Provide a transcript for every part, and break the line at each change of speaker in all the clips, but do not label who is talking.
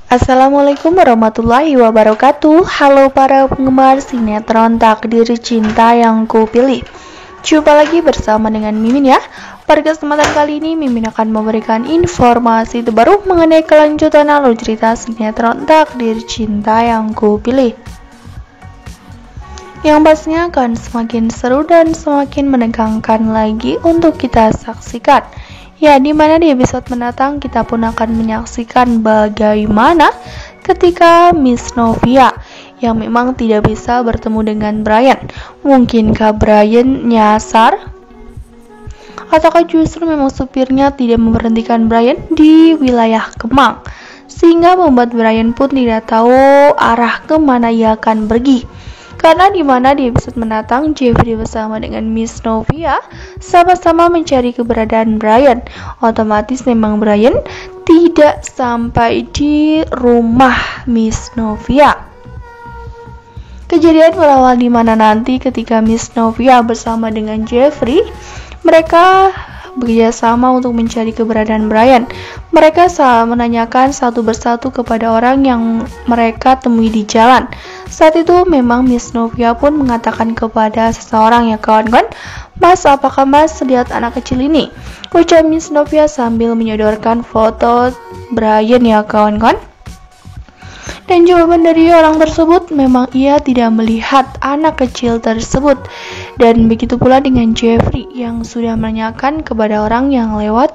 Assalamualaikum warahmatullahi wabarakatuh. Halo para penggemar sinetron Takdir Cinta yang Kupilih. Jumpa lagi bersama dengan Mimin ya. Pada kesempatan kali ini Mimin akan memberikan informasi terbaru mengenai kelanjutan alur cerita sinetron Takdir Cinta yang Kupilih, yang pastinya akan semakin seru dan semakin menegangkan lagi untuk kita saksikan. Ya, dimana di episode mendatang kita pun akan menyaksikan bagaimana ketika Miss Novia yang memang tidak bisa bertemu dengan Brian. Mungkinkah Brian nyasar? Ataukah justru memang supirnya tidak memberhentikan Brian di wilayah Kemang, sehingga membuat Brian pun tidak tahu arah kemana ia akan pergi. Karena dimana di episode mendatang Jeffrey bersama dengan Miss Novia sama-sama mencari keberadaan Brian. Otomatis memang Brian tidak sampai di rumah Miss Novia. Kejadian berawal dimana nanti ketika Miss Novia bersama dengan Jeffrey, mereka bekerjasama untuk mencari keberadaan Brian. Mereka menanyakan satu persatu kepada orang yang mereka temui di jalan. Saat itu memang Miss Novia pun mengatakan kepada seseorang, ya kawan-kawan, "Mas, apakah Mas lihat anak kecil ini?" Ucap Miss Novia sambil menyodorkan foto Brian, ya kawan-kawan. Dan jawaban dari orang tersebut memang ia tidak melihat anak kecil tersebut. Dan begitu pula dengan Jeffrey yang sudah menanyakan kepada orang yang lewat.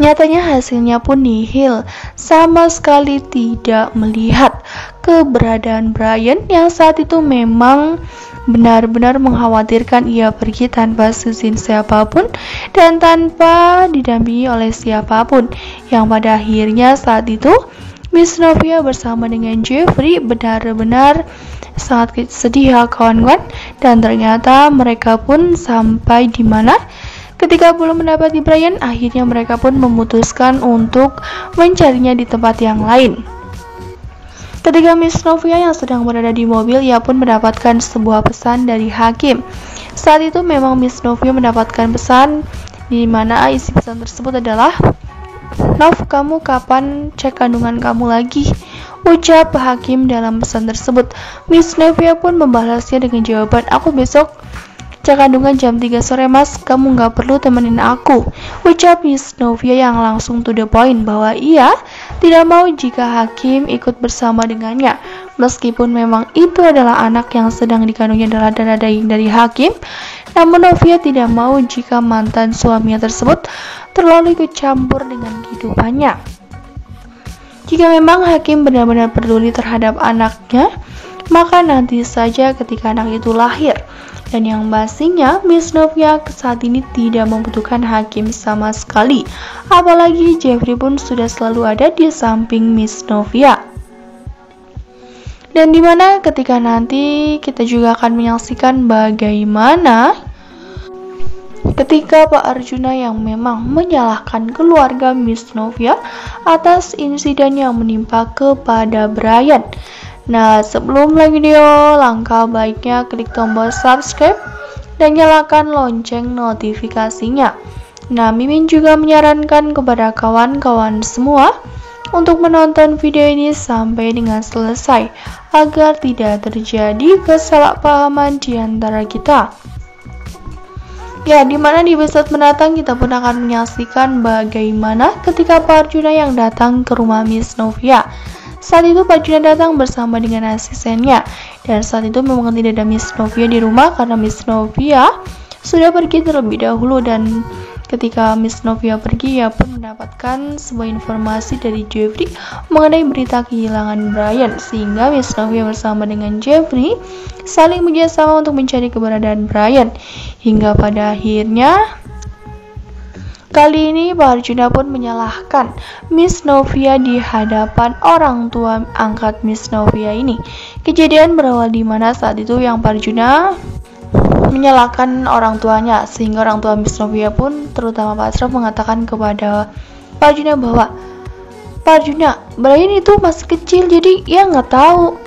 Nyatanya hasilnya pun nihil, sama sekali tidak melihat keberadaan Brian yang saat itu memang benar-benar mengkhawatirkan ia pergi tanpa izin siapapun dan tanpa didampingi oleh siapapun, yang pada akhirnya saat itu Miss Novia bersama dengan Jeffrey benar-benar sangat sedih, ya kawan-kawan. Dan ternyata mereka pun sampai di mana ketika belum mendapati Brian, akhirnya mereka pun memutuskan untuk mencarinya di tempat yang lain. Ketika Miss Novia yang sedang berada di mobil, ia pun mendapatkan sebuah pesan dari Hakim. Saat itu memang Miss Novia mendapatkan pesan di mana isi pesan tersebut adalah, "Nov, kamu kapan cek kandungan kamu lagi?" ucap Hakim dalam pesan tersebut. Miss Novia pun membalasnya dengan jawaban, "Aku besok cek kandungan jam 3 sore mas, kamu gak perlu temenin aku," ucap Miss Novia yang langsung to the point bahwa ia tidak mau jika Hakim ikut bersama dengannya. Meskipun memang itu adalah anak yang sedang dikandungnya adalah darah daging dari Hakim, namun Novia tidak mau jika mantan suaminya tersebut terlalu ikut campur dengan kehidupannya. Jika memang Hakim benar-benar peduli terhadap anaknya, maka nanti saja ketika anak itu lahir. Dan yang pastinya Miss Novia saat ini tidak membutuhkan Hakim sama sekali. Apalagi Jeffrey pun sudah selalu ada di samping Miss Novia. Dan dimana ketika nanti kita juga akan menyaksikan bagaimana ketika Pak Arjuna yang memang menyalahkan keluarga Miss Novia atas insiden yang menimpa kepada Brian. Nah, sebelum mulai video, langkah baiknya klik tombol subscribe dan nyalakan lonceng notifikasinya. Nah, Mimin juga menyarankan kepada kawan-kawan semua untuk menonton video ini sampai dengan selesai agar tidak terjadi kesalahpahaman di antara kita. Ya, dimana di episode mendatang kita pun akan menyaksikan bagaimana ketika Pak Arjuna yang datang ke rumah Miss Novia. Saat itu Pak Arjuna datang bersama dengan asistennya, dan saat itu memang tidak ada Miss Novia di rumah karena Miss Novia sudah pergi terlebih dahulu. Dan ketika Miss Novia pergi, ia pun mendapatkan sebuah informasi dari Jeffrey mengenai berita kehilangan Brian, sehingga Miss Novia bersama dengan Jeffrey saling bekerjasama untuk mencari keberadaan Brian. Hingga pada akhirnya kali ini Pak Arjuna pun menyalahkan Miss Novia di hadapan orang tua angkat Miss Novia ini. Kejadian berawal di mana saat itu yang Pak Arjuna menyalahkan orang tuanya, sehingga orang tua Miss Novia pun terutama Pak Asraf mengatakan kepada Pak Arjuna bahwa, "Pak Arjuna, Brian itu masih kecil jadi ia nggak tahu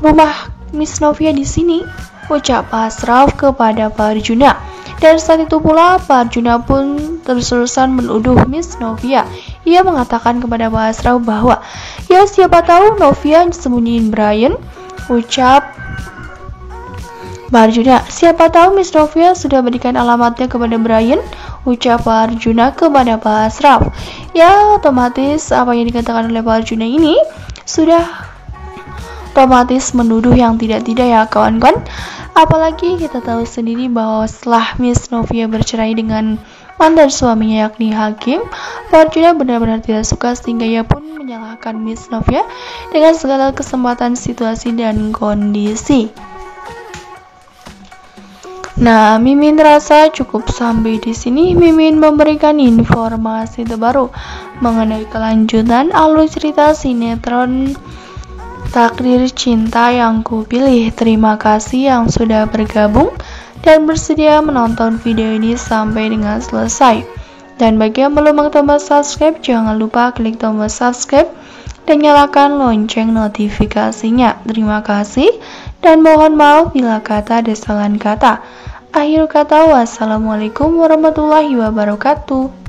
rumah Miss Novia di sini," ucap Pak Asraf kepada Pak Arjuna. Dan saat itu pula Pak Arjuna pun terus-terusan menuduh Miss Novia. Ia mengatakan kepada Pak Asraf bahwa ya siapa tahu Novia sembunyiin Brian. Ucap Pak Arjuna, siapa tahu Miss Novia sudah berikan alamatnya kepada Brian. Ucap Pak Arjuna kepada Pak Asraf. Ya otomatis apa yang dikatakan oleh Pak Arjuna ini sudah otomatis menuduh yang tidak-tidak ya kawan-kawan. Apalagi kita tahu sendiri bahwa setelah Miss Novia bercerai dengan mantan suaminya yakni Hakim, Pak Arjuna benar-benar tidak suka sehingga ia pun menyalahkan Miss Novia dengan segala kesempatan, situasi, dan kondisi. Nah, Mimin rasa cukup sampai di sini. Mimin memberikan informasi terbaru mengenai kelanjutan alur cerita sinetron Takdir Cinta yang Kupilih. Terima kasih yang sudah bergabung dan bersedia menonton video ini sampai dengan selesai. Dan bagi yang belum tombol subscribe, jangan lupa klik tombol subscribe dan nyalakan lonceng notifikasinya. Terima kasih dan mohon maaf bila kata ada kesalahan kata. Akhir kata, wassalamualaikum warahmatullahi wabarakatuh.